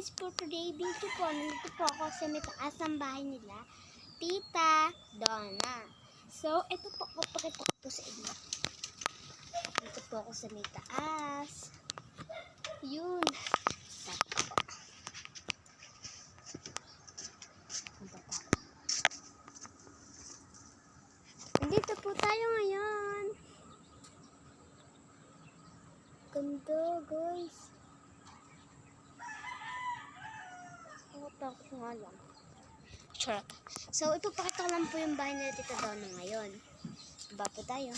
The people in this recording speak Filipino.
guys, for today video po, nandito po ako sa may taas ng bahay nila, Tita Donna. So, ito po, papakita ko po sa inyo. Dito po ako sa may taas. Yun. Nandito po tayo ngayon. Ganda, guys. Takot nga lang. Charot. So, ipapakita ko lang po yung bahay nila Tita Donna ngayon. Baba po tayo.